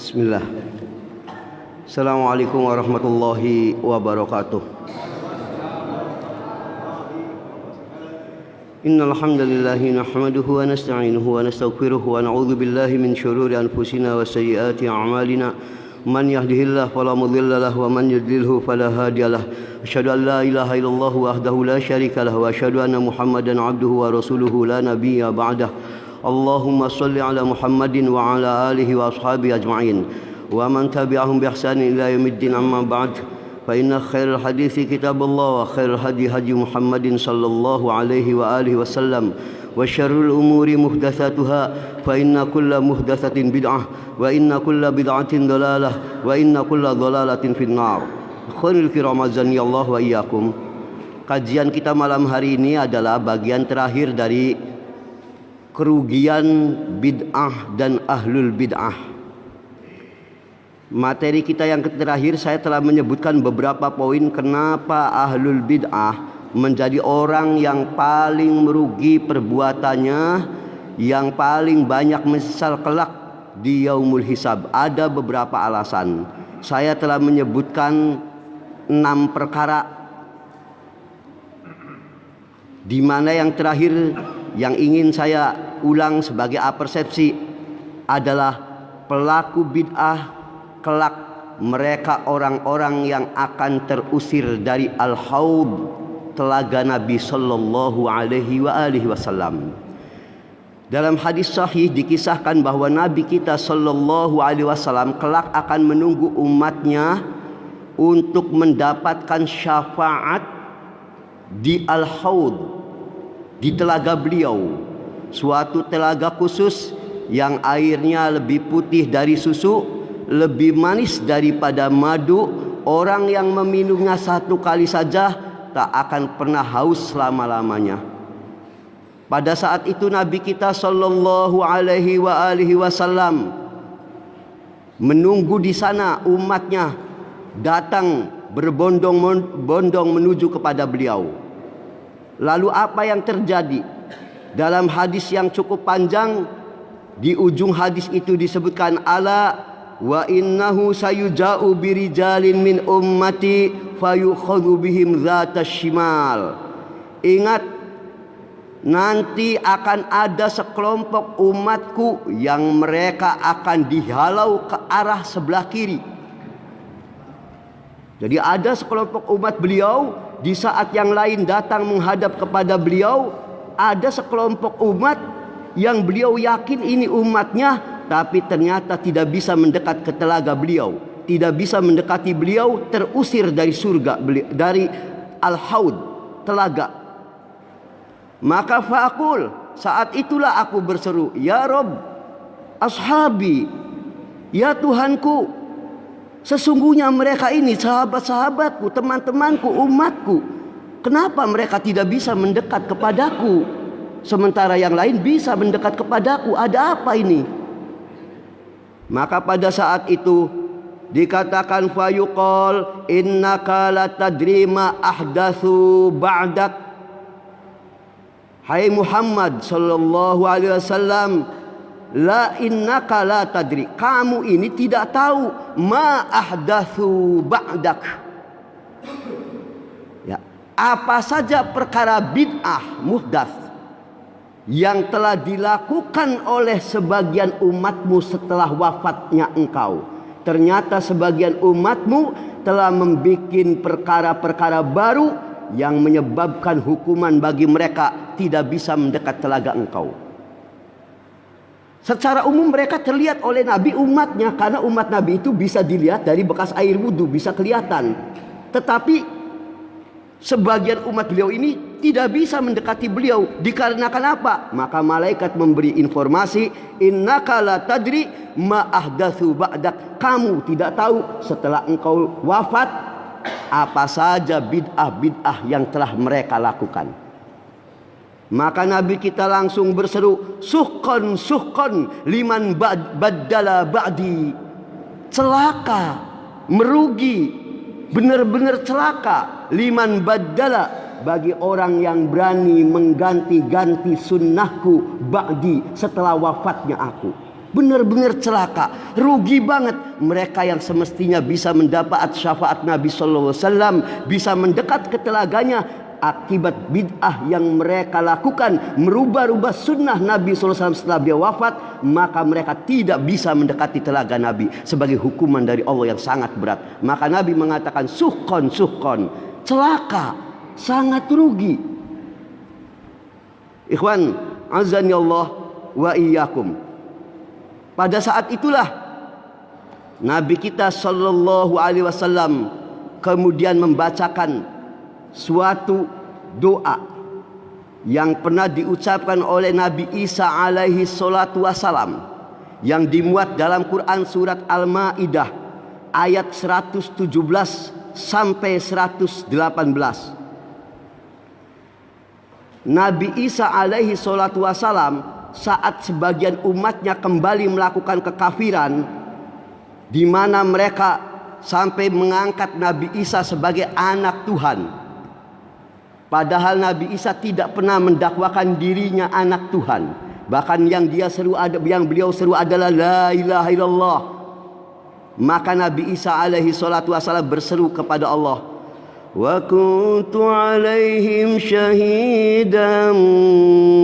Bismillah. Assalamualaikum warahmatullahi wabarakatuh. Innal hamdalillahi nahmaduhu wa nasta'inuhu wa nastaghfiruhu wa na'udzu billahi min shururi anfusina wa sayyiati a'malina. Man yahdihillahu fala mudilla lahu wa man yudlilhu fala hadiyalah. Asyhadu an la ilaha illallah wahdahu la syarika lahu wa asyhadu anna Muhammadan 'abduhu wa rasuluhu la nabiyya ba'dah. Allahumma salli ala Muhammadin wa ala alihi wa ashabihi ajma'in wa man tabi'ahum bi ihsanin ila yaumiddin, amma ba'd. Fa inna khairal hadithi kitabullah wa khairal hadi hadi Muhammadin sallallahu alaihi wa alihi wasallam wa syarrul umuri muhdatsatuha fa inna kulla muhdatsatin bid'ah wa inna kulla bid'atin dhalalah wa inna kulla dhalalatin finnar. Akhirul kiram azani Allah wa iyyakum. Kajian kita malam hari ini adalah bagian terakhir dari kerugian bid'ah dan ahlul bid'ah. Materi kita yang terakhir saya telah menyebutkan beberapa poin kenapa ahlul bid'ah menjadi orang yang paling merugi perbuatannya, yang paling banyak menyesal kelak di yaumul hisab. Ada beberapa alasan. Saya telah menyebutkan 6 perkara, di mana yang terakhir yang ingin saya ulang sebagai persepsi adalah pelaku bid'ah kelak mereka orang-orang yang akan terusir dari al-haud, telaga Nabi sallallahu alaihi wasallam. Dalam hadis sahih dikisahkan bahwa Nabi kita sallallahu alaihi wasallam kelak akan menunggu umatnya untuk mendapatkan syafaat di al-haud, di telaga beliau, suatu telaga khusus yang airnya lebih putih dari susu, lebih manis daripada madu. Orang yang meminumnya satu kali saja tak akan pernah haus selama-lamanya. Pada saat itu Nabi kita sallallahu alaihi wasallam menunggu di sana umatnya datang berbondong-bondong menuju kepada beliau. Lalu apa yang terjadi? Dalam hadis yang cukup panjang, di ujung hadis itu disebutkan, ala wa innahu sayuja'u birijalin min ummati fayukhadhu bihim dzata shimal. Ingat, nanti akan ada sekelompok umatku yang mereka akan dihalau ke arah sebelah kiri. Jadi ada sekelompok umat beliau, di saat yang lain datang menghadap kepada beliau, ada sekelompok umat yang beliau yakin ini umatnya, tapi ternyata tidak bisa mendekat ke telaga beliau, tidak bisa mendekati beliau, terusir dari surga, dari al-haud, telaga. Maka faqul, saat itulah aku berseru, ya Rabb, ashabi, ya Tuhanku, sesungguhnya mereka ini sahabat-sahabatku, teman-temanku, umatku. Kenapa mereka tidak bisa mendekat kepadaku, sementara yang lain bisa mendekat kepadaku? Ada apa ini? Maka pada saat itu dikatakan fayuqal innaka la tadri ma ahdatsu ba'dak. Hai Muhammad sallallahu alaihi wasallam, la innaka la tadri, kamu ini tidak tahu ma ahdatsu ba'dak, ya, apa saja perkara bid'ah muhdats yang telah dilakukan oleh sebagian umatmu setelah wafatnya engkau. Ternyata sebagian umatmu telah membuat perkara-perkara baru yang menyebabkan hukuman bagi mereka tidak bisa mendekat telaga engkau. Secara umum mereka terlihat oleh Nabi umatnya, karena umat Nabi itu bisa dilihat dari bekas air wudhu, bisa kelihatan. Tetapi sebagian umat beliau ini tidak bisa mendekati beliau. Dikarenakan apa? Maka malaikat memberi informasi, innaka la tadri ma ahdatsu ba'dak, kamu tidak tahu setelah engkau wafat apa saja bid'ah-bid'ah yang telah mereka lakukan. Maka Nabi kita langsung berseru, suhqan suhqan liman baddala ba'di. Celaka, merugi, benar-benar celaka, liman baddala, bagi orang yang berani mengganti-ganti sunnahku ba'di, setelah wafatnya aku. Benar-benar celaka, rugi banget mereka yang semestinya bisa mendapat syafaat Nabi sallallahu alaihi wasallam, bisa mendekat ke telaganya, akibat bid'ah yang mereka lakukan, merubah-rubah sunnah Nabi sallallahu alaihi wasallam setelah beliau wafat, maka mereka tidak bisa mendekati telaga Nabi sebagai hukuman dari Allah yang sangat berat. Maka Nabi mengatakan suhkon, celaka, sangat rugi. Ikhwan azani Allah wa iyyakum. Pada saat itulah Nabi kita sallallahu alaihi wasallam kemudian membacakan suatu doa yang pernah diucapkan oleh Nabi Isa alaihi salatu wasalam, yang dimuat dalam Quran surat Al-Maidah ayat 117 sampai 118. Nabi Isa alaihi salatu wasalam saat sebagian umatnya kembali melakukan kekafiran, di mana mereka sampai mengangkat Nabi Isa sebagai anak Tuhan, padahal Nabi Isa tidak pernah mendakwakan dirinya anak Tuhan. Bahkan yang beliau seru adalah la ilaha illallah. Maka Nabi Isa alaihi salatu wasallam berseru kepada Allah, wa kuntu alaihim syahidan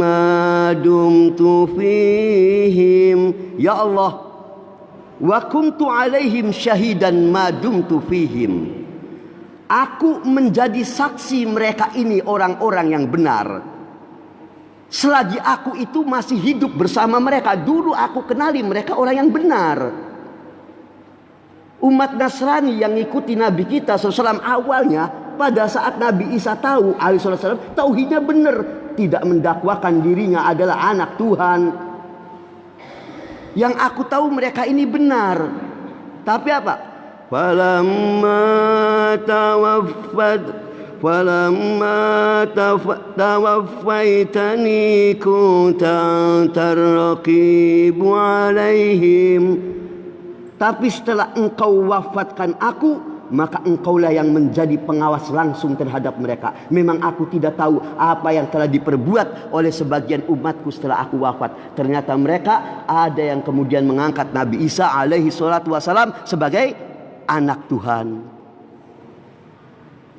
ma dumtu fihim. Ya Allah, wa kuntu alaihim syahidan ma dumtu fihim. Aku menjadi saksi mereka ini orang-orang yang benar selagi aku itu masih hidup bersama mereka. Dulu aku kenali mereka orang yang benar. Umat Nasrani yang ikuti Nabi kita SAW awalnya, pada saat Nabi Isa tahu alaihissalam tauhidnya benar, tidak mendakwakan dirinya adalah anak Tuhan. Yang aku tahu mereka ini benar. Tapi apa? Falamma tawaffaitani kunta tarqibu alaihim. Tapi setelah engkau wafatkan aku, maka engkaulah yang menjadi pengawas langsung terhadap mereka. Memang aku tidak tahu apa yang telah diperbuat oleh sebagian umatku setelah aku wafat. Ternyata mereka ada yang kemudian mengangkat Nabi Isa alaihi salatu wasalam sebagai anak Tuhan.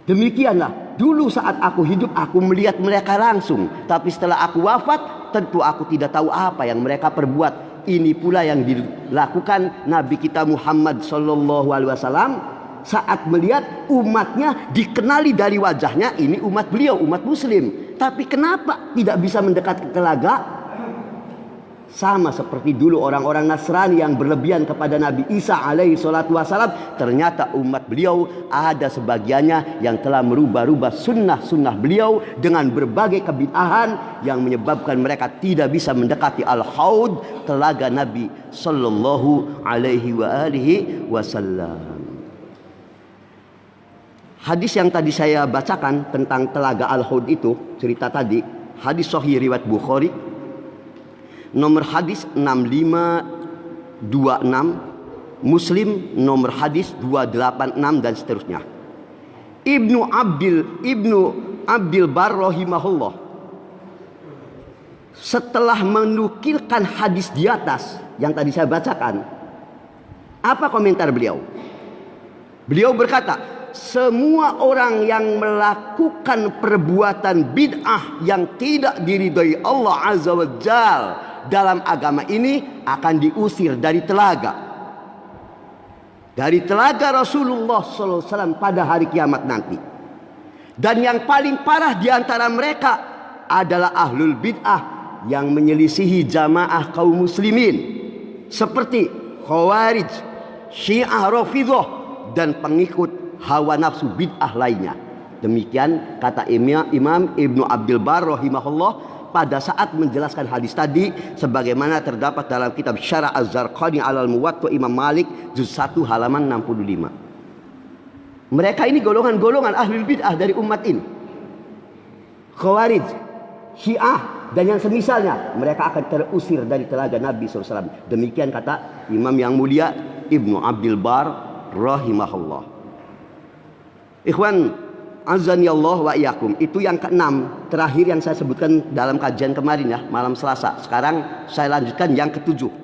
Demikianlah dulu saat aku hidup aku melihat mereka langsung. Tapi setelah aku wafat, tentu aku tidak tahu apa yang mereka perbuat. Ini pula yang dilakukan Nabi kita Muhammad sallallahu alaihi wasallam saat melihat umatnya dikenali dari wajahnya, ini umat beliau, umat muslim. Tapi kenapa tidak bisa mendekat ke telaga? Sama seperti dulu orang-orang Nasrani yang berlebihan kepada Nabi Isa alaihi salatu wasalam. Ternyata umat beliau ada sebagiannya yang telah merubah-rubah sunnah-sunnah beliau dengan berbagai kebid'ahan yang menyebabkan mereka tidak bisa mendekati al-haud, telaga Nabi sallallahu alaihi wasallam. Hadis yang tadi saya bacakan tentang telaga al-haud itu, cerita tadi, hadis sahih riwayat Bukhari, nomor hadis 6526, Muslim nomor hadis 286 dan seterusnya. Ibnu Abdil Bar rahimahullah setelah menukilkan hadis di atas yang tadi saya bacakan, apa komentar beliau? Beliau berkata, semua orang yang melakukan perbuatan bid'ah yang tidak diridhoi Allah Azza wa Jalla dalam agama ini akan diusir dari telaga Rasulullah SAW pada hari kiamat nanti. Dan yang paling parah di antara mereka adalah ahlul bid'ah yang menyelisihi jamaah kaum muslimin, seperti Khawarij, Syiah Rafidhah dan pengikut hawa nafsu bid'ah lainnya. Demikian kata Imam Ibnu Abdil Bar rahimahullah pada saat menjelaskan hadis tadi, sebagaimana terdapat dalam kitab Syarah Az-Zarqani alal Muwatta Imam Malik juz 1 halaman 65. Mereka ini golongan-golongan ahlul bid'ah dari umat ini. Khawarij, Syiah dan yang semisalnya, mereka akan terusir dari telaga Nabi SAW. Demikian kata Imam yang mulia Ibnu Abdil Bar rahimahullah. Ikhwan azani Allah wa iyyakum. Itu yang keenam, terakhir yang saya sebutkan dalam kajian kemarin ya, malam Selasa. Sekarang saya lanjutkan yang ketujuh.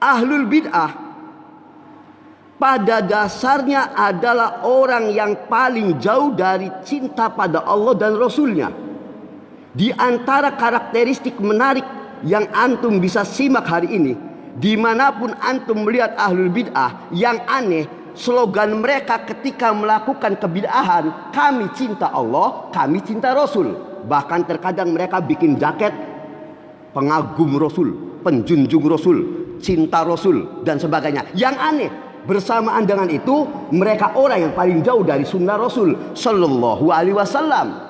Ahlul bid'ah pada dasarnya adalah orang yang paling jauh dari cinta pada Allah dan Rasulnya. Di antara karakteristik menarik yang antum bisa simak hari ini, dimanapun antum melihat ahlul bid'ah, yang aneh slogan mereka ketika melakukan kebid'ahan, kami cinta Allah, kami cinta Rasul. Bahkan terkadang mereka bikin jaket pengagum Rasul, penjunjung Rasul, cinta Rasul dan sebagainya. Yang aneh, bersamaan dengan itu mereka orang yang paling jauh dari sunnah Rasul Sallallahu Alaihi Wasallam.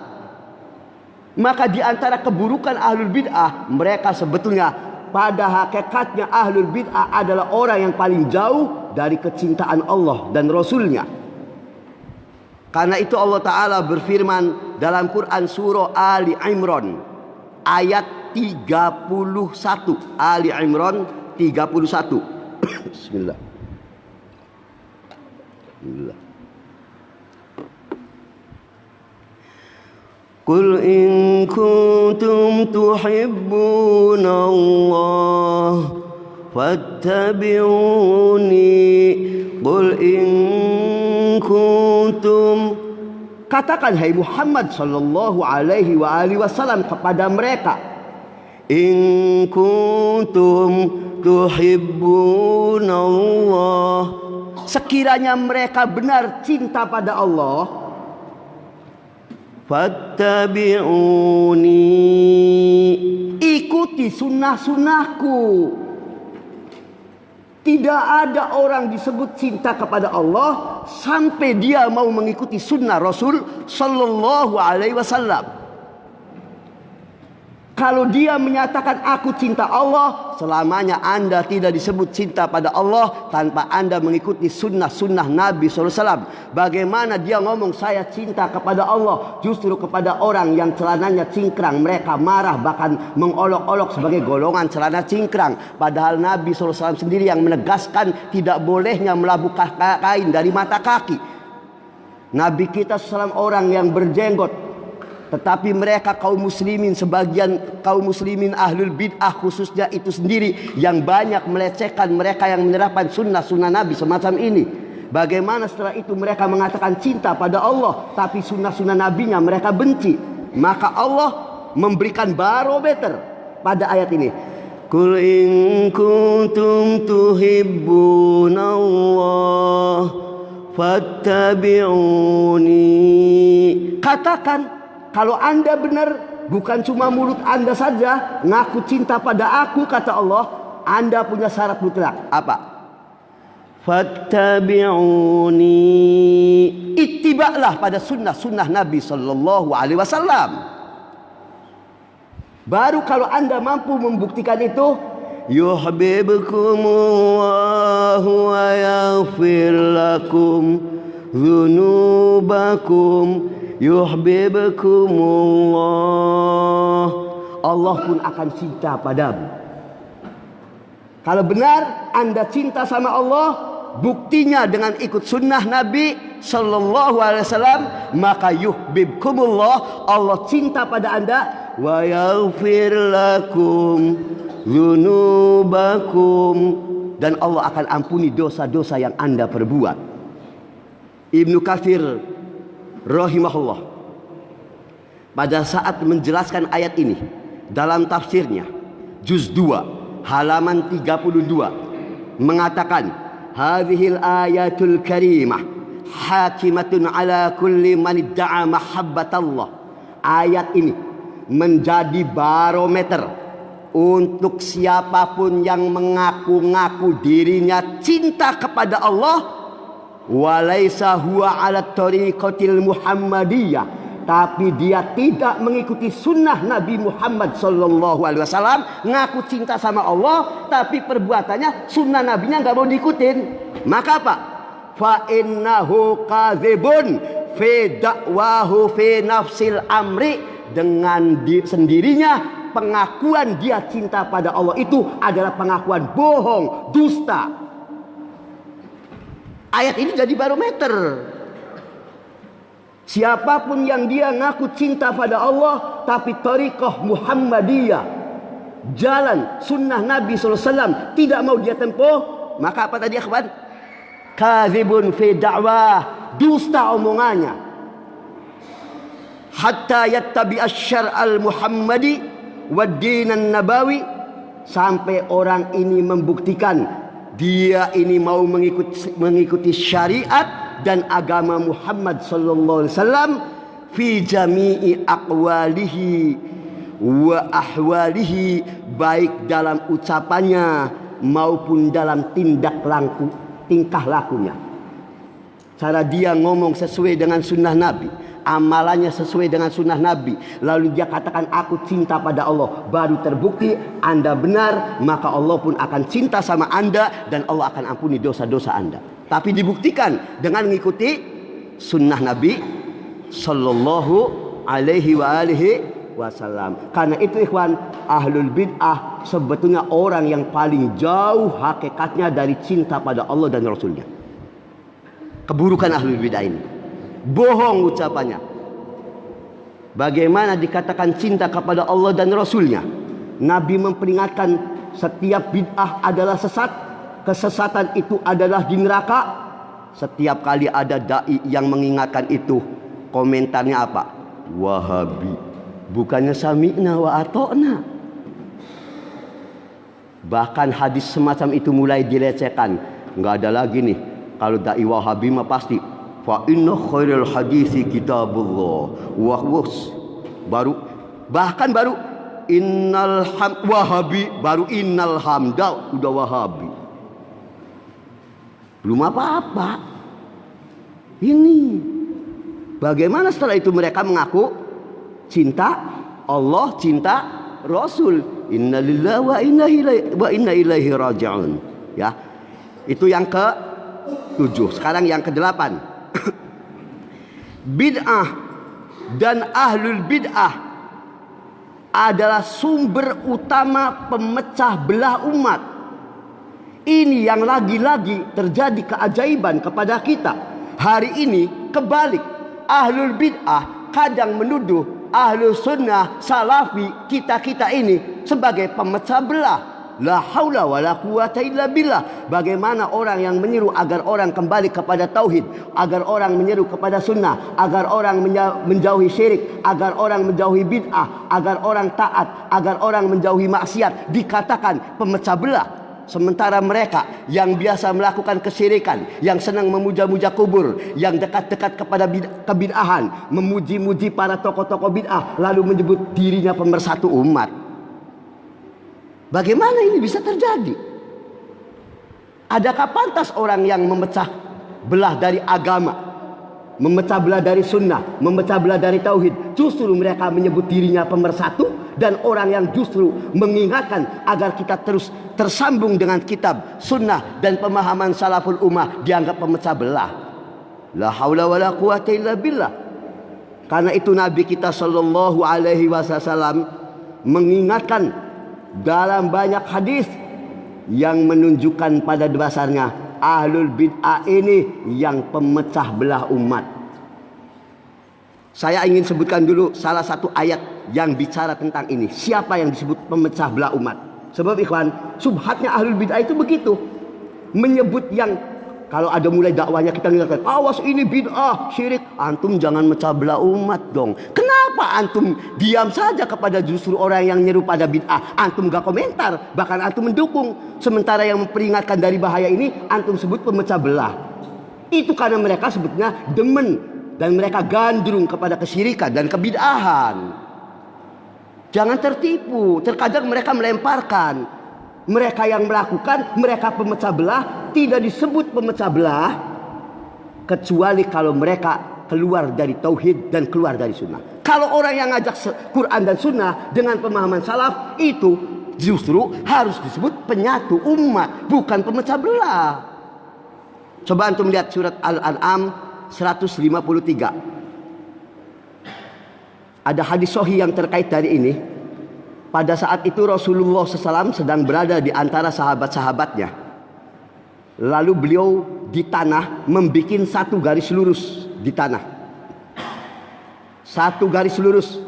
Maka di antara keburukan ahlul bid'ah, mereka sebetulnya pada hakikatnya ahlul bid'ah adalah orang yang paling jauh dari kecintaan Allah dan Rasulnya. Karena itu Allah Ta'ala berfirman dalam Quran surah Ali Imran ayat 31. Ali Imran 31. Bismillah. Bismillah. Qul in kuntum tuhibbuna Allah fattabi'uni. Qul in kuntum, katakan hai Muhammad sallallahu alaihi wa alihi wasallam kepada mereka, in kuntum tuhibbuna Allah, sekiranya mereka benar cinta pada Allah, fattabi'uni, ikuti sunnah-sunnahku. Tidak ada orang disebut cinta kepada Allah sampai dia mau mengikuti sunnah Rasul Sallallahu Alaihi Wasallam. Kalau dia menyatakan aku cinta Allah, selamanya anda tidak disebut cinta pada Allah tanpa anda mengikuti sunnah-sunnah Nabi SAW. Bagaimana dia ngomong saya cinta kepada Allah, justru kepada orang yang celananya cingkrang mereka marah, bahkan mengolok-olok sebagai golongan celana cingkrang. Padahal Nabi SAW sendiri yang menegaskan tidak bolehnya melabuhkan kain dari mata kaki. Nabi kita SAW orang yang berjenggot. Tetapi mereka kaum muslimin, sebagian kaum muslimin ahlul bid'ah khususnya itu sendiri yang banyak melecehkan mereka yang menerapkan sunnah-sunnah Nabi semacam ini. Bagaimana setelah itu mereka mengatakan cinta pada Allah, tapi sunnah-sunnah Nabinya mereka benci. Maka Allah memberikan barometer pada ayat ini. Qul in kuntum tuhibbunallah fattabi'uni. Katakan, kalau anda benar, bukan cuma mulut anda saja ngaku cinta pada aku, kata Allah, anda punya syarat mutlak. Apa? Fattabi'uni, ittiba'lah pada sunnah-sunnah Nabi Sallallahu Alaihi Wasallam. Baru kalau anda mampu membuktikan itu, yuhibbukumullahu wa yaghfir lakum dzunubakum. Yuhibbukumullah, Allah pun akan cinta padamu. Kalau benar anda cinta sama Allah, buktinya dengan ikut sunnah Nabi Sallallahu Alaihi Wasallam, maka yuhibbukumullah, Allah cinta pada anda, wa yaghfir lakum dzunubakum, dan Allah akan ampuni dosa-dosa yang anda perbuat. Ibnu Katsir rahimahullah pada saat menjelaskan ayat ini dalam tafsirnya juz 2 halaman 32 mengatakan, hadhil ayatul karimah hakimatun ala kulli man idda'a mahabbatallah. Ayat ini menjadi barometer untuk siapapun yang mengaku-ngaku dirinya cinta kepada Allah, walaisa huwa ala tariqatil Muhammadiyah, tapi dia tidak mengikuti sunnah Nabi Muhammad Sallallahu Alaihi Wasallam, ngaku cinta sama Allah tapi perbuatannya sunnah Nabinya nggak mau diikutin. Maka apa? Fa innahu kadzibun fi da'wahu fi nafsil amri, dengan sendirinya pengakuan dia cinta pada Allah itu adalah pengakuan bohong, dusta. Ayat ini jadi barometer. Siapapun yang dia ngaku cinta pada Allah tapi thariqah Muhammadiyah, jalan sunnah Nabi SAW tidak mau dia tempuh, maka apa tadi akhwan? Kadzibun fi da'wah, dusta omongannya. Hatta yattabi asy-syar'al Muhammadi wad dinan nabawi, sampai orang ini membuktikan dia ini mau mengikuti syariat dan agama Muhammad sallallahu alaihi wasallam fi jami'i aqwalihi wa ahwalihi, baik dalam ucapannya maupun dalam tingkah lakunya. Cara dia ngomong sesuai dengan sunnah Nabi, amalannya sesuai dengan sunnah Nabi, lalu dia katakan aku cinta pada Allah, baru terbukti Anda benar, maka Allah pun akan cinta sama Anda dan Allah akan ampuni dosa-dosa Anda. Tapi dibuktikan dengan mengikuti sunnah Nabi sallallahu alaihi wa alihi wasallam. Karena itu ikhwan, ahlul bid'ah sebetulnya orang yang paling jauh hakikatnya dari cinta pada Allah dan Rasulnya. Keburukan ahlul bid'ah ini, bohong ucapannya. Bagaimana dikatakan cinta kepada Allah dan Rasulnya? Nabi memperingatkan setiap bid'ah adalah sesat, kesesatan itu adalah di neraka. Setiap kali ada dai yang mengingatkan itu, komentarnya apa? Wahabi, bukannya sami'na wa ata'na. Bahkan hadis semacam itu mulai dilecehkan. Enggak ada lagi nih, kalau dai Wahabi mah pasti fa inna khairul hadisi kitabullah wa baru innal Wahabi, baru innal hamda udah Wahabi. Belum apa-apa. Ini bagaimana setelah itu mereka mengaku cinta Allah, cinta Rasul. Innalillahi wa inna ilaihi raji'un. Ya. Itu yang ke-7. Sekarang yang ke-8. Bid'ah dan ahlul bid'ah adalah sumber utama pemecah belah umat. Ini yang lagi-lagi terjadi keajaiban kepada kita. Hari ini kebalik, ahlul bid'ah kadang menuduh ahlus sunnah salafi kita ini sebagai pemecah belah. La haula wala quwata illa billah. Bagaimana orang yang menyeru agar orang kembali kepada tauhid, agar orang menyeru kepada sunnah, agar orang menjauhi syirik, agar orang menjauhi bid'ah, agar orang taat, agar orang menjauhi maksiat, dikatakan pemecah belah. Sementara mereka yang biasa melakukan kesyirikan, yang senang memuja-muja kubur, yang dekat-dekat kepada kebid'ahan, memuji-muji para tokoh-tokoh bid'ah, lalu menyebut dirinya pemersatu umat. Bagaimana ini bisa terjadi? Adakah pantas orang yang memecah belah dari agama, memecah belah dari sunnah, memecah belah dari tauhid, justru mereka menyebut dirinya pemersatu, dan orang yang justru mengingatkan agar kita terus tersambung dengan kitab, sunnah dan pemahaman salaful ummah dianggap pemecah belah. La haula wala quwata illa billah. Karena itu Nabi kita sallallahu alaihi wasallam mengingatkan dalam banyak hadis yang menunjukkan pada dasarnya ahlul bid'ah ini yang pemecah belah umat. Saya ingin sebutkan dulu salah satu ayat yang bicara tentang ini. Siapa yang disebut pemecah belah umat? Sebab ikhwan, subhatnya ahlul bid'ah itu begitu. Menyebut yang kalau ada mulai dakwanya kita ingatkan, awas ini bid'ah, syirik. Antum jangan mecah belah umat dong. Kenapa antum diam saja kepada justru orang yang nyeru pada bid'ah? Antum gak komentar, bahkan antum mendukung. Sementara yang memperingatkan dari bahaya ini, antum sebut pemecah belah. Itu karena mereka sebutnya demen dan mereka gandrung kepada kesyirikan dan kebid'ahan. Jangan tertipu. Terkadang mereka melemparkan. Mereka yang melakukan, mereka pemecah belah, tidak disebut pemecah belah kecuali kalau mereka keluar dari tauhid dan keluar dari sunnah. Kalau orang yang ngajak Quran dan sunnah dengan pemahaman salaf, itu justru harus disebut penyatu umat, bukan pemecah belah. Coba antum lihat surat Al-An'am 153. Ada hadis sahih yang terkait dari ini. Pada saat itu Rasulullah SAW sedang berada di antara sahabat-sahabatnya. Lalu beliau di tanah membuat satu garis lurus di tanah. Satu garis lurus.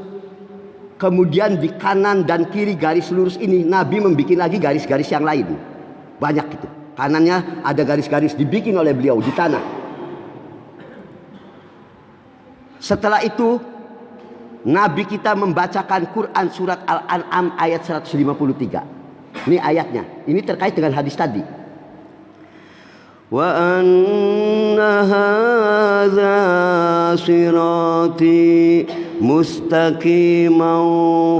Kemudian di kanan dan kiri garis lurus ini Nabi membuat lagi garis-garis yang lain. Banyak itu. Kanannya ada garis-garis dibikin oleh beliau di tanah. Setelah itu Nabi kita membacakan Quran surat Al-An'am ayat 153. Ini ayatnya. Ini terkait dengan hadis tadi. Wa anna hadza sirati mustaqiman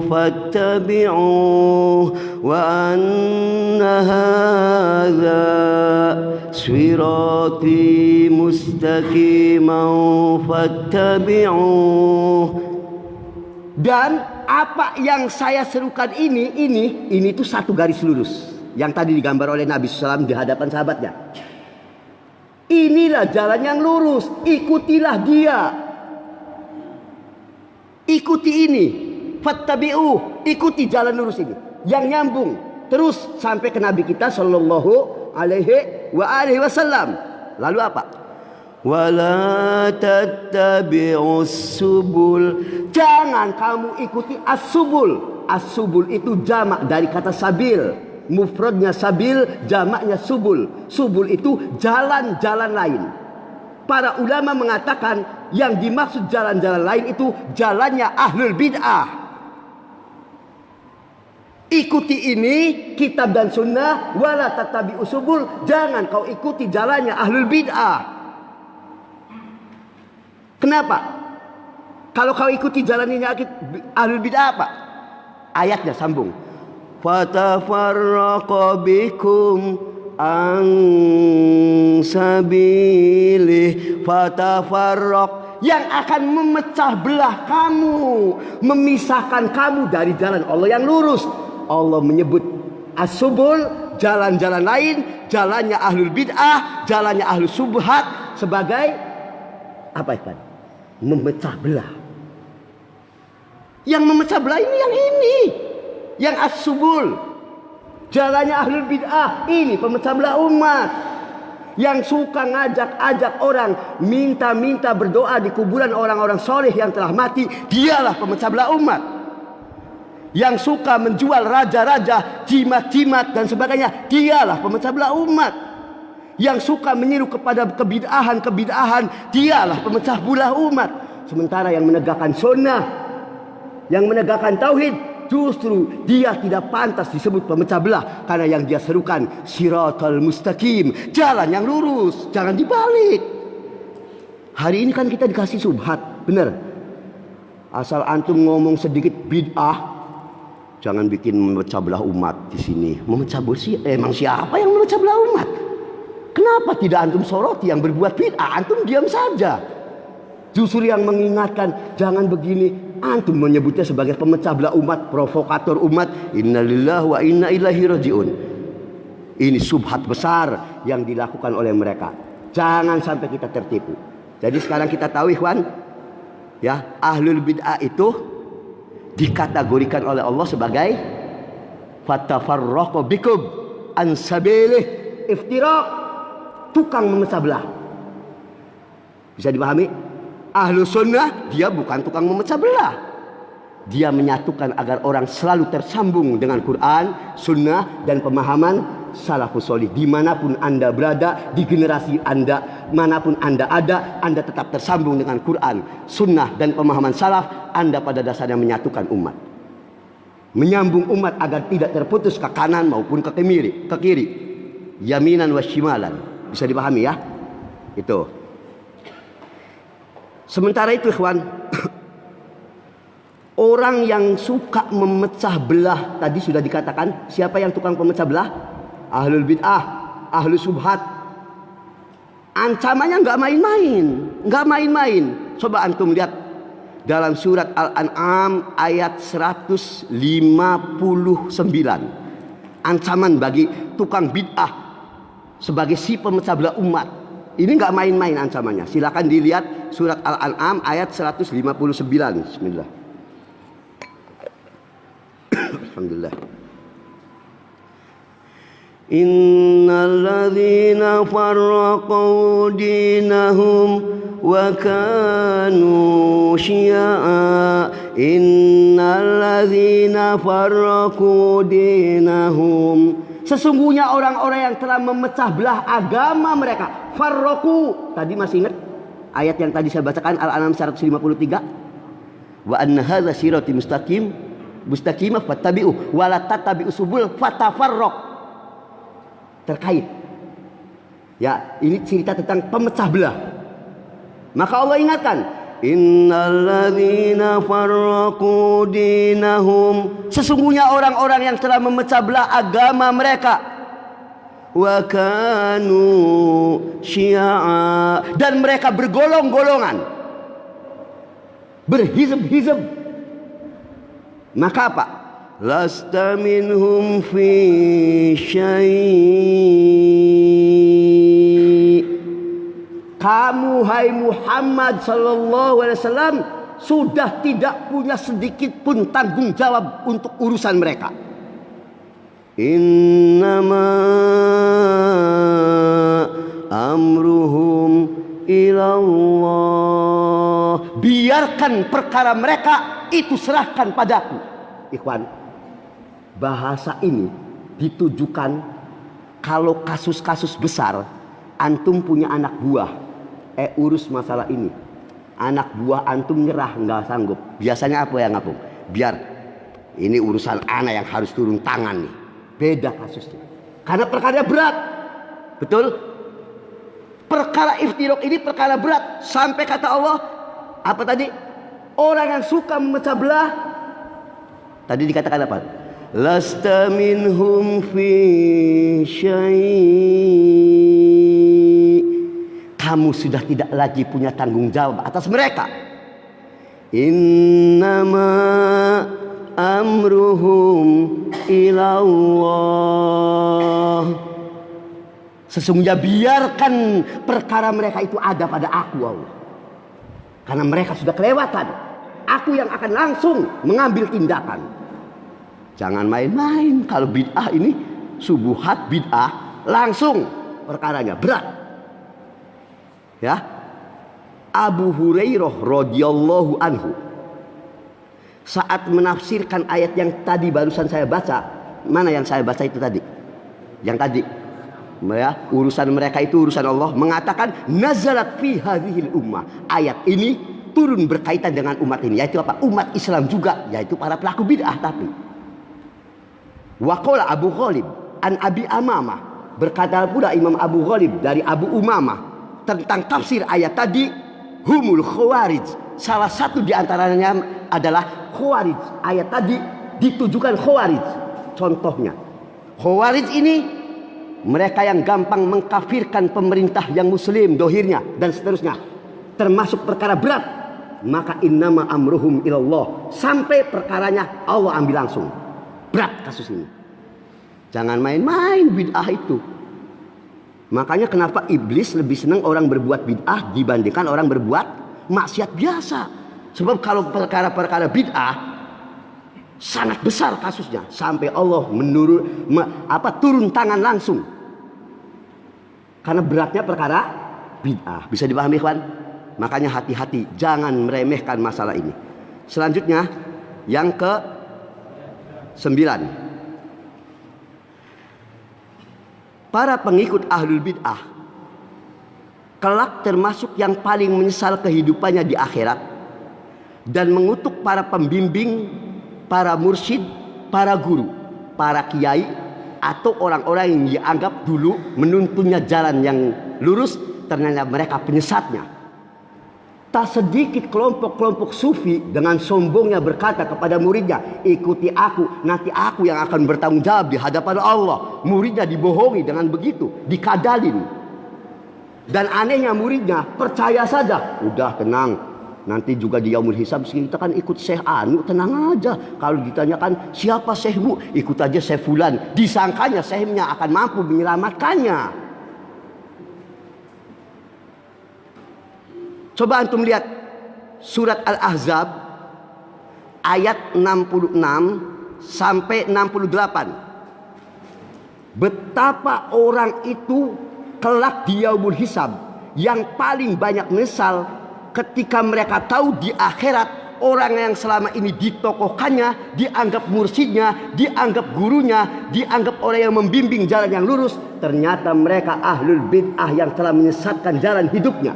fattabi'uh wa anna hadza sirati mustaqiman fattabi'uh. Dan apa yang saya serukan ini tuh satu garis lurus yang tadi digambar oleh Nabi SAW di hadapan sahabatnya. Inilah jalan yang lurus, ikutilah dia. Ikuti ini, fattabi'u, ikuti jalan lurus ini yang nyambung terus sampai ke Nabi kita sallallahu alaihi wasallam. Lalu apa? Wala tattabi'us subul. Jangan kamu ikuti as-subul. As-subul itu jamak dari kata sabil. Mufradnya sabil, jamaknya subul. Subul itu jalan-jalan lain. Para ulama mengatakan yang dimaksud jalan-jalan lain itu jalannya ahlul bid'ah. Ikuti ini kitab dan sunnah. Wala tattabi'us subul. Jangan kau ikuti jalannya ahlul bid'ah. Kenapa? Kalau kau ikuti jalan ini ahlul bid'ah apa? Ayatnya sambung. Fatafarraqa bikum an sabilih. Fatafarraq, yang akan memecah belah kamu, memisahkan kamu dari jalan Allah yang lurus. Allah menyebut as-subul, jalan-jalan lain, jalannya ahlul bid'ah, jalannya ahlus subhat sebagai apa itu? Memecah belah. Yang memecah belah ini yang ini. Yang as-subul, jalannya ahlul bid'ah, ini pemecah belah umat. Yang suka ngajak-ajak orang minta-minta berdoa di kuburan orang-orang soleh yang telah mati, dialah pemecah belah umat. Yang suka menjual raja-raja, jimat-jimat dan sebagainya, dialah pemecah belah umat. Yang suka menyeru kepada kebid'ahan, dialah pemecah belah umat. Sementara yang menegakkan sunnah, yang menegakkan tauhid, justru dia tidak pantas disebut pemecah belah, karena yang dia serukan siratal mustaqim, jalan yang lurus, jangan dibalik. Hari ini kan kita dikasih subhat, benar. Asal antum ngomong sedikit bid'ah, jangan bikin memecah belah umat di sini. Memecah belah emang siapa yang memecah belah umat? Kenapa tidak antum soroti yang berbuat bid'ah? Antum diam saja. Justru yang mengingatkan jangan begini, antum menyebutnya sebagai pemecah belah umat, provokator umat. Innalillahi wa inna ilaihi rajiun. Ini subhat besar yang dilakukan oleh mereka. Jangan sampai kita tertipu. Jadi sekarang kita tahu ikhwan, ya, ahlul bid'ah itu dikategorikan oleh Allah sebagai fatafarraqu bikum an sabilih, iftiraq, tukang memecah belah. Bisa dipahami? Ahlu sunnah dia bukan tukang memecah belah. Dia menyatukan agar orang selalu tersambung dengan Quran, sunnah dan pemahaman salafus solih. Dimanapun anda berada, di generasi anda, manapun anda ada, anda tetap tersambung dengan Quran, sunnah dan pemahaman salaf. Anda pada dasarnya menyatukan umat, menyambung umat agar tidak terputus ke kanan maupun ke kiri, yaminan wa shimalan. Bisa dipahami ya? Itu. Sementara itu ikhwan, orang yang suka memecah belah, tadi sudah dikatakan siapa yang tukang pemecah belah? Ahlul bid'ah, ahlus subhat. Ancamannya nggak main-main. Coba antum lihat dalam surat Al-An'am ayat 159. Ancaman bagi tukang bid'ah sebagai si pemecah belah umat. Ini nggak main-main ancamannya. Silakan dilihat surat Al-An'am ayat 159. Bismillah. Alhamdulillah. Innal ladzina farraqu dinahum wa kanu syi'a Innalladzina farraqu dinahum. Sesungguhnya orang-orang yang telah memecah belah agama mereka. Farraqu. Tadi masih ingat ayat yang tadi saya bacakan, Al-An'am 153. Wa anna hadza sirati mustaqimah fattabi'u wa la tattabi'us subul fatafarraq. Terkait. Ya, ini cerita tentang pemecah belah. Maka Allah ingatkan, innalladzina farraqu dinahum. Sesungguhnya orang-orang yang telah memecah belah agama mereka. Wa kanu syi'a. Dan mereka bergolong-golongan, berhizb-hizb. Maka apa? Lasta minhum fi syai'. Kamu hai Muhammad sallallahu alaihi wasallam sudah tidak punya sedikit pun tanggung jawab untuk urusan mereka. Innama amruhum ilallah. Biarkan perkara mereka itu serahkan padaku. Ikhwan, bahasa ini ditujukan kalau kasus-kasus besar, antum punya anak buah, urus masalah ini, anak buah antum nyerah, nggak sanggup. Biasanya apa yang ngapung? Biar ini urusan anak yang harus turun tangan nih. Beda kasusnya, karena perkara berat. Betul? Perkara iftiraq ini perkara berat. Sampai kata Allah, apa tadi? Orang yang suka memecah belah, tadi dikatakan apa? Lasta minhum fi syai'. Kamu sudah tidak lagi punya tanggung jawab atas mereka. Innama amruhum ilallah. Sesungguhnya biarkan perkara mereka itu ada pada aku, Allah. Karena mereka sudah kelewatan. Aku yang akan langsung mengambil tindakan. Jangan main-main. Kalau bid'ah ini, subuhat bid'ah, langsung perkaranya berat. Ya, Abu Hurairah radhiyallahu anhu saat menafsirkan ayat yang tadi barusan saya baca, mana yang saya baca itu tadi? Yang tadi, ya, urusan mereka itu urusan Allah, mengatakan nazalat fi hadhil ummah. Ayat ini turun berkaitan dengan umat ini, yaitu apa? Umat Islam juga, yaitu para pelaku bid'ah. Tapi waqala Abu Ghalib an Abi Amamah, berkata pula Imam Abu Ghalib dari Abu Umamah tentang tafsir ayat tadi, humul khawarij. Salah satu di antaranya adalah khawarij. Ayat tadi ditujukan khawarij. Contohnya, khawarij ini mereka yang gampang mengkafirkan pemerintah yang muslim, dohirnya dan seterusnya, termasuk perkara berat. Maka innama amruhum ilallah, sampai perkaranya Allah ambil langsung. Berat kasus ini. Jangan main-main bid'ah itu. Makanya kenapa iblis lebih senang orang berbuat bid'ah dibandingkan orang berbuat maksiat biasa. Sebab kalau perkara-perkara bid'ah sangat besar kasusnya, sampai Allah turun tangan langsung. Karena beratnya perkara bid'ah. Bisa dipahami, ikhwan? Makanya hati-hati, jangan meremehkan masalah ini. Selanjutnya yang ke-9. Para pengikut ahlul bid'ah kelak termasuk yang paling menyesal kehidupannya di akhirat, dan mengutuk para pembimbing, para mursyid, para guru, para kiai, atau orang-orang yang dianggap dulu menuntunnya jalan yang lurus, ternyata mereka penyesatnya. Tak sedikit kelompok-kelompok sufi dengan sombongnya berkata kepada muridnya, ikuti aku, nanti aku yang akan bertanggung jawab di hadapan Allah. Muridnya dibohongi dengan begitu, dikadalin. Dan anehnya muridnya percaya saja, udah tenang, nanti juga di yaumul hisab kita kan ikut Syekh Anu, tenang aja. Kalau ditanyakan siapa Syekhmu, ikut aja Syekh Fulan. Disangkanya Syekhnya akan mampu menyelamatkannya. Coba antum lihat surat Al-Ahzab ayat 66 sampai 68. Betapa orang itu kelak di yaumul hisab yang paling banyak menyesal ketika mereka tahu di akhirat orang yang selama ini ditokohkannya, dianggap mursyidnya, dianggap gurunya, dianggap orang yang membimbing jalan yang lurus, ternyata mereka ahlul bid'ah yang telah menyesatkan jalan hidupnya.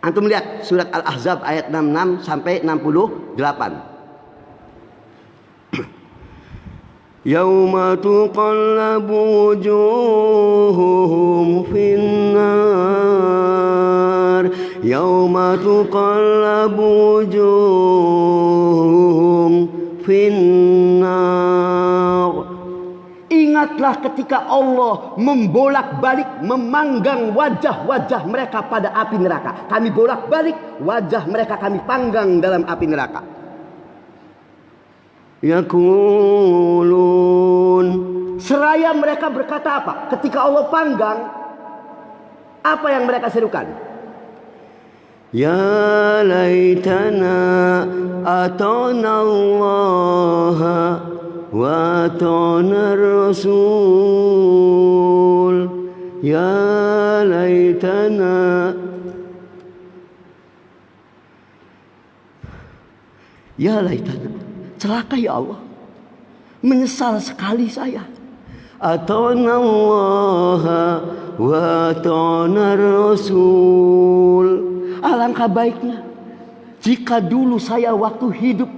Antum lihat surat Al-Ahzab ayat 66 sampai 68. Yauma tuqallabu wujuhuhum finnar, yauma tuqallabu wujuhuhum finnar. Ingatlah ketika Allah membolak-balik, memanggang wajah-wajah mereka pada api neraka. Kami bolak-balik wajah mereka, kami panggang dalam api neraka. Yaqulun, seraya mereka berkata apa? Ketika Allah panggang, apa yang mereka serukan? Ya laitana atana Allah wa atana Rasul. Ya laitana, ya laitana, celaka ya Allah, menyesal sekali saya. Atana Allah wa atana Rasul. Alangkah baiknya jika dulu saya waktu hidup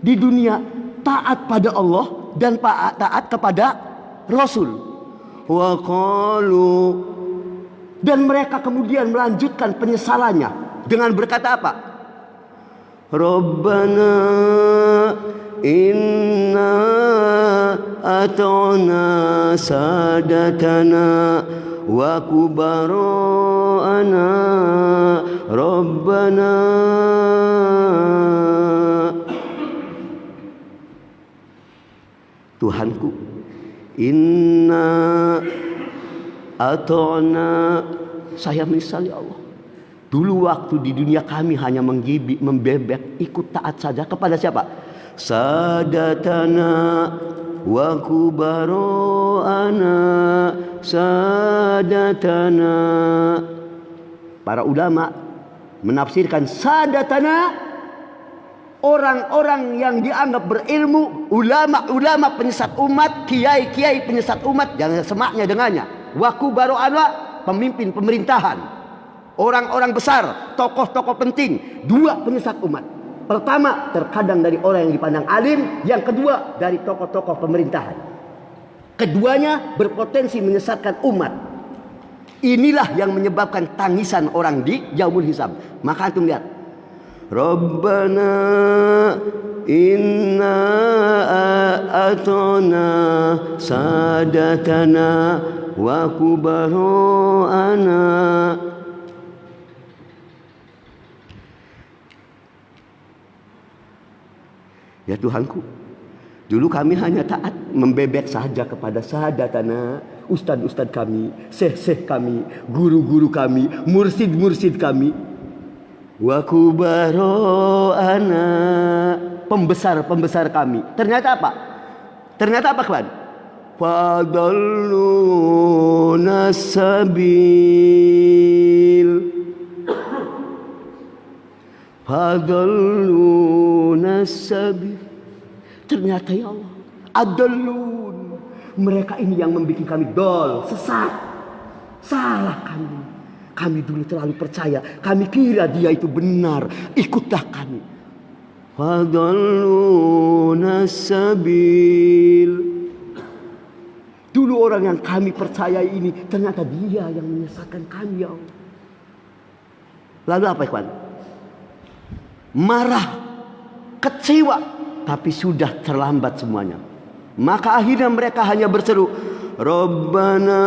di dunia taat pada Allah dan taat kepada Rasul. Wa qalu, dan mereka kemudian melanjutkan penyesalannya dengan berkata apa? Rabbana inna ata'na sadatana wa kubara'ana Rabbana. Tuhanku, inna ata'na, saya menyesal ya Allah. Dulu waktu di dunia kami hanya membebek, ikut taat saja kepada siapa? Sadatana wa kubara'ana sadatana. Para ulama menafsirkan sadatana, orang-orang yang dianggap berilmu, ulama-ulama penyesat umat, kiai-kiai penyesat umat, jangan semaknya dengannya. Wa kubara'ana, pemimpin pemerintahan, orang-orang besar, tokoh-tokoh penting. Dua penyesat umat. Pertama, terkadang dari orang yang dipandang alim. Yang kedua, dari tokoh-tokoh pemerintahan. Keduanya berpotensi menyesatkan umat. Inilah yang menyebabkan tangisan orang di yaumul hisab. Maka antum lihat, Rabbana inna ata'na sadatana wa kubara'ana. Ya Tuhanku, dulu kami hanya taat membebek saja kepada sadatana, ustad-ustad kami, syekh-syekh kami, guru-guru kami, mursid-mursid kami. Wa kubara'ana, pembesar-pembesar kami. Ternyata apa? Ternyata apa kawan? Fadalluna sabil, fadalluna sabil. Ternyata ya Allah, adallun, mereka ini yang membuat kami dol, sesat. Salah kami. Kami dulu terlalu percaya, kami kira dia itu benar, ikutlah kami. Fadalluna sabil. Dulu orang yang kami percaya ini, ternyata dia yang menyesatkan kami ya Allah. Lalu apa ikhwan? Marah, kecewa, tapi sudah terlambat semuanya. Maka akhirnya mereka hanya berseru, Rabbana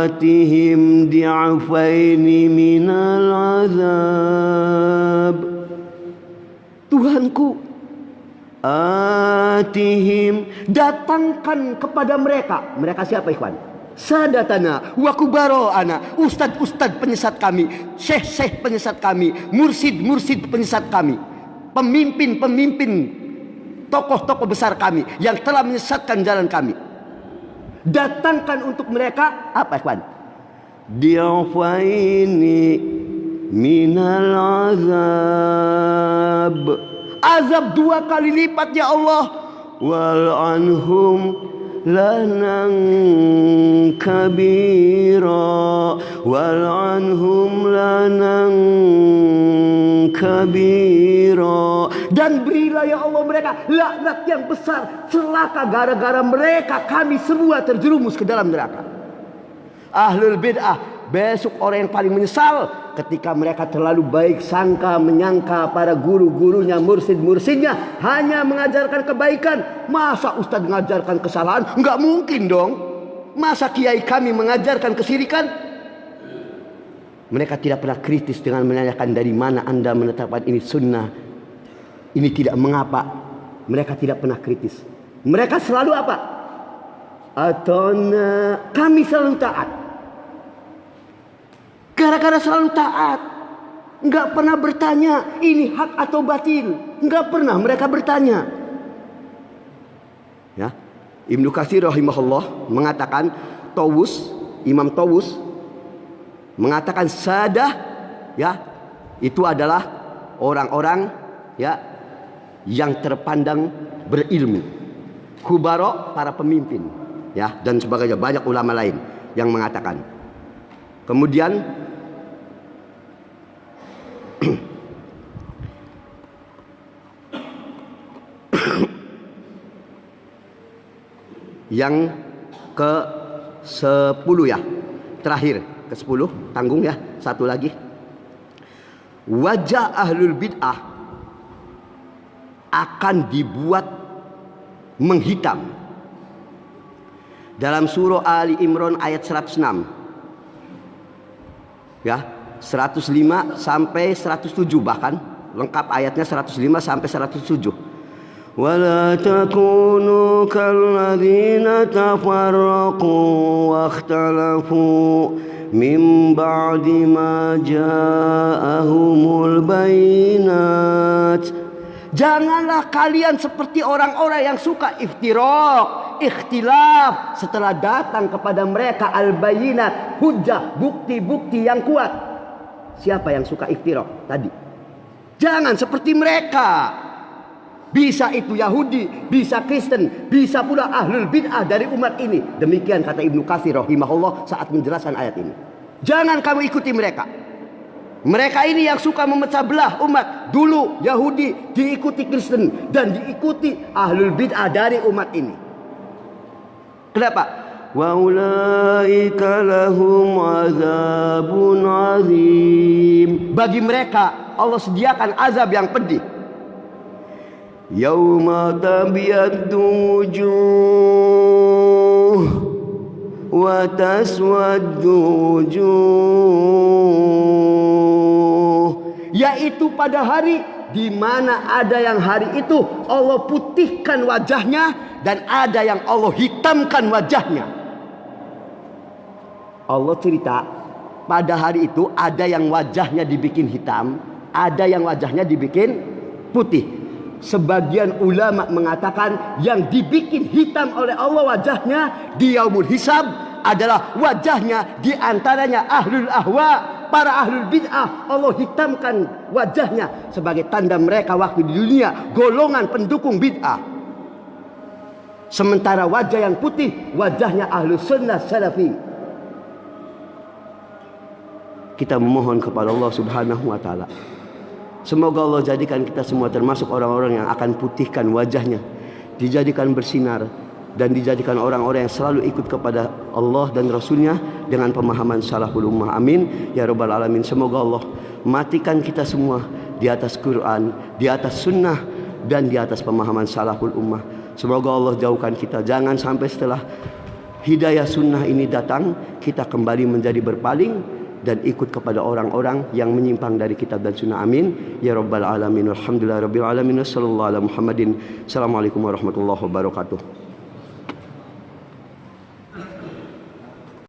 atihim di'afaini minal azab. Tuhanku, atihim, datangkan kepada mereka. Mereka siapa ikhwan? Sadatana wa kubara'ana, ustad-ustad penyesat kami, syekh-syekh penyesat kami, mursid-mursid penyesat kami, pemimpin-pemimpin, tokoh-tokoh besar kami yang telah menyesatkan jalan kami. Datangkan untuk mereka apa ikhwan? di'afaini minal azab. Azab 2 kali lipat ya Allah. Wal anhum lanan kabira, wal anhum lanan kabira. Dan berilah ya Allah mereka laknat yang besar, celaka gara-gara mereka kami semua terjerumus ke dalam neraka. Ahlul bid'ah besok orang yang paling menyesal ketika mereka terlalu baik sangka menyangka para guru-gurunya, mursid-mursidnya hanya mengajarkan kebaikan. Masa ustadz mengajarkan kesalahan? Enggak mungkin dong. Masa kiai kami mengajarkan kesirikan? Mereka tidak pernah kritis dengan menanyakan dari mana anda menetapkan ini sunnah, ini tidak mengapa. Mereka tidak pernah kritis. Mereka selalu apa? Atona, kami selalu taat. Gara-gara selalu taat, nggak pernah bertanya ini hak atau batil. Nggak pernah mereka bertanya. Ya, Ibnu Katsir rahimahullah mengatakan Imam Tawus mengatakan sadah, ya, itu adalah orang-orang ya yang terpandang berilmu, kubaro para pemimpin, ya, dan sebagainya. Banyak ulama lain yang mengatakan. Kemudian yang ke-10 ya, terakhir ke-10, tanggung ya, satu lagi. Wajah ahlul bid'ah akan dibuat menghitam. Dalam surah Ali Imran ayat 106. Ya, 105 sampai 107 bahkan lengkap ayatnya 105 sampai 107. Wala takunu kalladzina tafarraqu wakhtalafu min ba'di ma ja'ahumul bayinat. Janganlah kalian seperti orang-orang yang suka iftiraq, ikhtilaf setelah datang kepada mereka al-bayinat, hujjah, bukti-bukti yang kuat. Siapa yang suka iftiraq tadi? Jangan seperti mereka. Bisa itu Yahudi, bisa Kristen, bisa pula ahlul bid'ah dari umat ini. Demikian kata Ibnu Katsir rahimahullah saat menjelaskan ayat ini. Jangan kamu ikuti mereka. Mereka ini yang suka memecah belah umat. Dulu Yahudi diikuti Kristen dan diikuti ahlul bid'ah dari umat ini. Kenapa? Wa ulaika lahum azabun azim. Bagi mereka Allah sediakan azab yang pedih. Yauma tabyaddu wujuh wa taswaddu wujuh, yaitu pada hari di mana ada yang hari itu Allah putihkan wajahnya dan ada yang Allah hitamkan wajahnya. Allah cerita pada hari itu ada yang wajahnya dibikin hitam, ada yang wajahnya dibikin putih. Sebagian ulama mengatakan yang dibikin hitam oleh Allah wajahnya di yaumul hisab adalah wajahnya diantaranya ahlul ahwa, para ahlul bid'ah. Allah hitamkan wajahnya sebagai tanda mereka waktu di dunia golongan pendukung bid'ah. Sementara wajah yang putih wajahnya ahlus sunnah salafi. Kita memohon kepada Allah subhanahu wa ta'ala, semoga Allah jadikan kita semua termasuk orang-orang yang akan putihkan wajahnya, dijadikan bersinar dan dijadikan orang-orang yang selalu ikut kepada Allah dan Rasulnya dengan pemahaman salaful ummah. Amin ya rabbal alamin. Semoga Allah matikan kita semua di atas Quran, di atas sunnah dan di atas pemahaman salaful ummah. Semoga Allah jauhkan kita, jangan sampai setelah hidayah sunnah ini datang kita kembali menjadi berpaling dan ikut kepada orang-orang yang menyimpang dari kitab dan sunnah. Amin ya rabbal alamin. Alhamdulillah rabbil alamin. Sallallahu ala Muhammadin. Assalamualaikum warahmatullahi wabarakatuh.